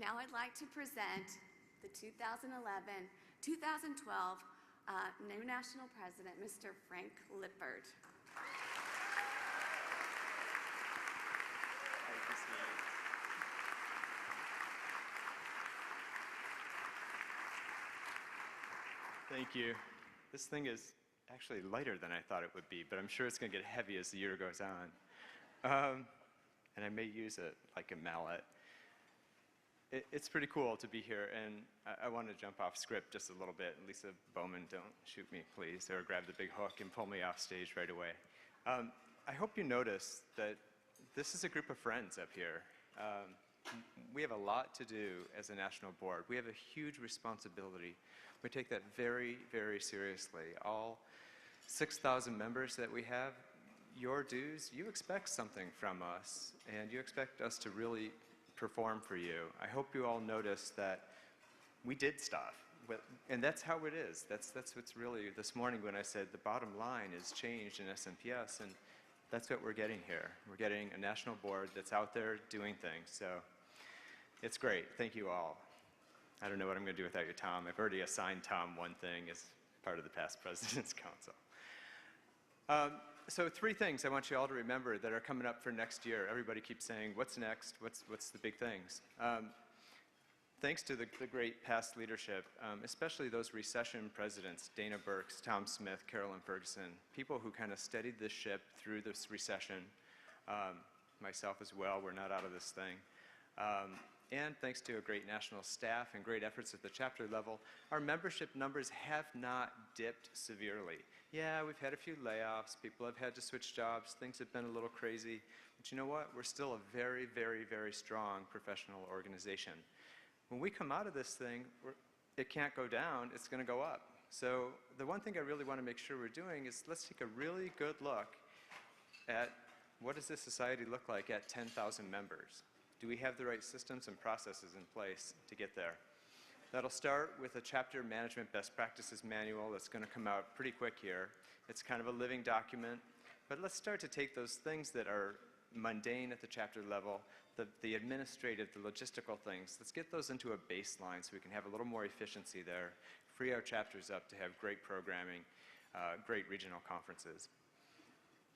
now I'd like to present the 2011-2012 new National President, Mr. Frank Lippert. Thank you. This thing is actually lighter than I thought it would be, but I'm sure it's going to get heavy as the year goes on. And I may use it like a mallet. It's pretty cool to be here, and I want to jump off script just a little bit. Lisa Bowman, don't shoot me, please, or grab the big hook and pull me off stage right away. I hope you notice that this is a group of friends up here. We have a lot to do as a national board. We have a huge responsibility. We take that very, very seriously. All 6,000 members that we have, your dues, you expect something from us, and you expect us to really perform for you. I hope you all notice that we did stuff, and that's how it is. That's what's really, this morning when I said the bottom line is changed in SMPS, and that's what we're getting here. We're getting a national board that's out there doing things, so it's great. Thank you all. I don't know what I'm going to do without you, Tom. I've already assigned Tom one thing as part of the past President's Council. So 3 things I want you all to remember that are coming up for next year. Everybody keeps saying, what's next? What's the big things? Thanks to the great past leadership, especially those recession presidents, Dana Burks, Tom Smith, Carolyn Ferguson, people who kind of steadied the ship through this recession, myself as well, we're not out of this thing. And thanks to a great national staff and great efforts at the chapter level, our membership numbers have not dipped severely. Yeah, we've had a few layoffs, people have had to switch jobs, things have been a little crazy, but you know what? We're still a very, very, very strong professional organization. When we come out of this thing, it can't go down, it's going to go up. So the one thing I really want to make sure we're doing is let's take a really good look at what does this society look like at 10,000 members. Do we have the right systems and processes in place to get there? That'll start with a chapter management best practices manual that's going to come out pretty quick here. It's kind of a living document, but let's start to take those things that are mundane at the chapter level, the administrative, the logistical things, let's get those into a baseline so we can have a little more efficiency there, free our chapters up to have great programming, great regional conferences.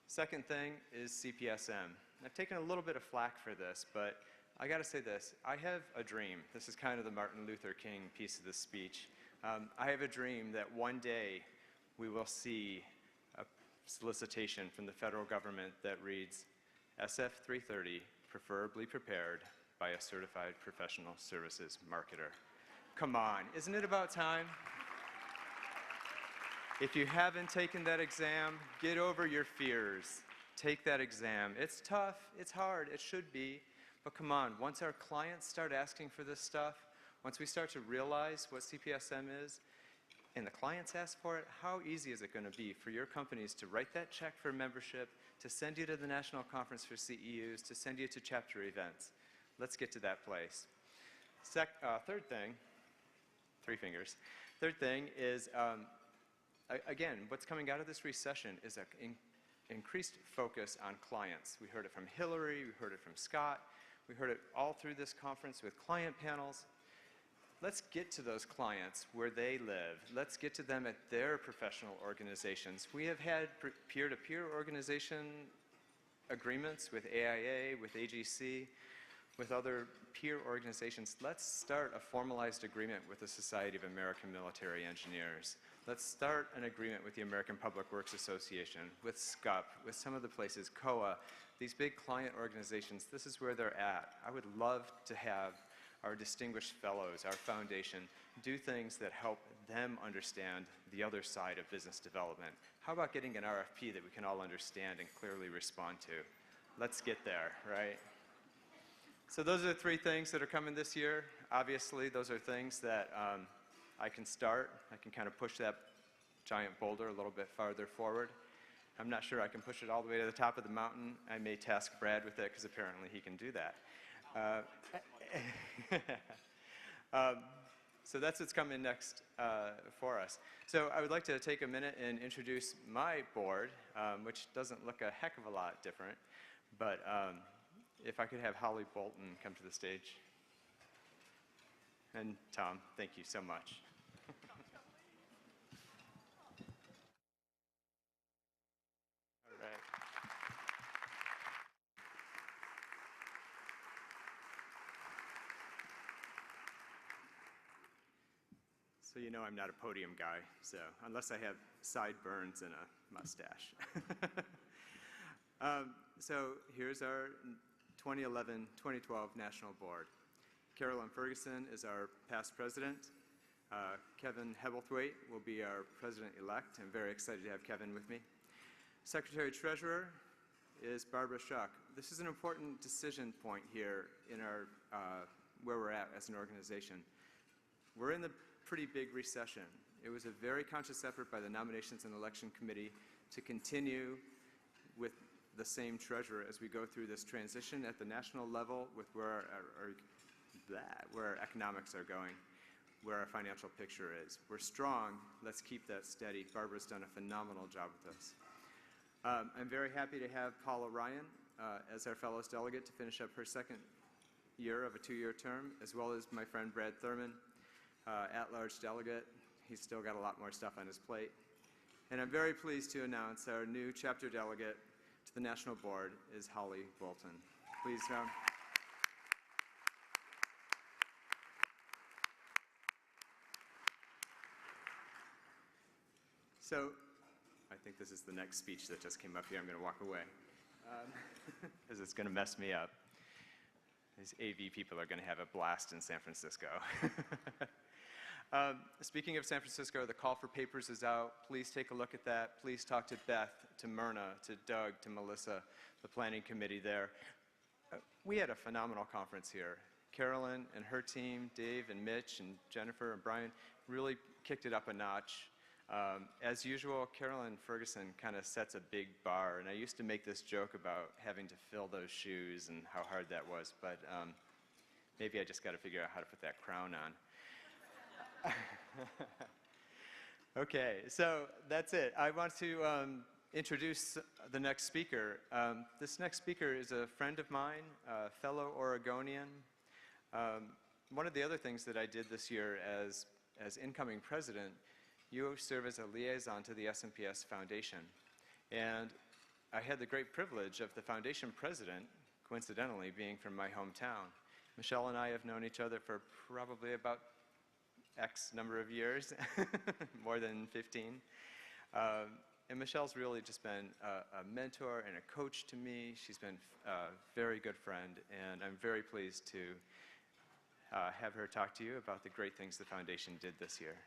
Second thing is CPSM. I've taken a little bit of flack for this, but I got to say this. I have a dream. This is kind of the Martin Luther King piece of the speech. I have a dream that one day we will see a solicitation from the federal government that reads, SF 330, preferably prepared by a certified professional services marketer. Come on, isn't it about time? If you haven't taken that exam, get over your fears. Take that exam. It's tough, it's hard, it should be, but come on, once our clients start asking for this stuff, once we start to realize what CPSM is, and the clients ask for it, how easy is it going to be for your companies to write that check for membership, to send you to the National Conference for CEUs, to send you to chapter events? Let's get to that place. Third thing, 3 fingers. Third thing is, again, what's coming out of this recession is an increased focus on clients. We heard it from Hillary, we heard it from Scott, we heard it all through this conference with client panels. Let's get to those clients where they live. Let's get to them at their professional organizations. We have had peer-to-peer organization agreements with AIA, with AGC, with other peer organizations. Let's start a formalized agreement with the Society of American Military Engineers. Let's start an agreement with the American Public Works Association, with SCUP, with some of the places, COA, these big client organizations. This is where they're at. I would love to have our distinguished fellows, our foundation, do things that help them understand the other side of business development. How about getting an RFP that we can all understand and clearly respond to? Let's get there, right? So those are the 3 things that are coming this year. Obviously, those are things that I can start. I can kind of push that giant boulder a little bit farther forward. I'm not sure I can push it all the way to the top of the mountain. I may task Brad with it because apparently he can do that. So that's what's coming next for us. So I would like to take a minute and introduce my board, which doesn't look a heck of a lot different, but if I could have Holly Bolton come to the stage. And Tom, thank you so much. All right. So you know I'm not a podium guy, so unless I have sideburns and a mustache. So here's our 2011-2012 National Board. Carolyn Ferguson is our past president. Kevin Hebblethwaite will be our president-elect. I'm very excited to have Kevin with me. Secretary-treasurer is Barbara Schuck. This is an important decision point here in our, where we're at as an organization. We're in the pretty big recession. It was a very conscious effort by the Nominations and Election Committee to continue with the same treasurer as we go through this transition at the national level with where our economics are going, where our financial picture is. We're strong. Let's keep that steady. Barbara's done a phenomenal job with us. I'm very happy to have Paula Ryan as our fellows delegate to finish up her second year of a 2-year term, as well as my friend Brad Thurman, at-large delegate. He's still got a lot more stuff on his plate. And I'm very pleased to announce our new chapter delegate to the National Board is Holly Bolton. Please come. So, I think this is the next speech that just came up here. I'm going to walk away because it's going to mess me up. These AV people are going to have a blast in San Francisco. Speaking of San Francisco, the call for papers is out. Please take a look at that. Please talk to Beth, to Myrna, to Doug, to Melissa, the planning committee there. We had a phenomenal conference here. Carolyn and her team, Dave and Mitch and Jennifer and Brian, really kicked it up a notch. As usual, Carolyn Ferguson kind of sets a big bar, and I used to make this joke about having to fill those shoes and how hard that was, but maybe I just got to figure out how to put that crown on. Okay, so that's it. I want to introduce the next speaker. This next speaker is a friend of mine, a fellow Oregonian. One of the other things that I did this year as incoming president, you serve as a liaison to the SMPS Foundation. And I had the great privilege of the foundation president, coincidentally, being from my hometown. Michelle and I have known each other for probably about X number of years, more than 15. And Michelle's really just been a mentor and a coach to me. She's been a very good friend, and I'm very pleased to have her talk to you about the great things the foundation did this year.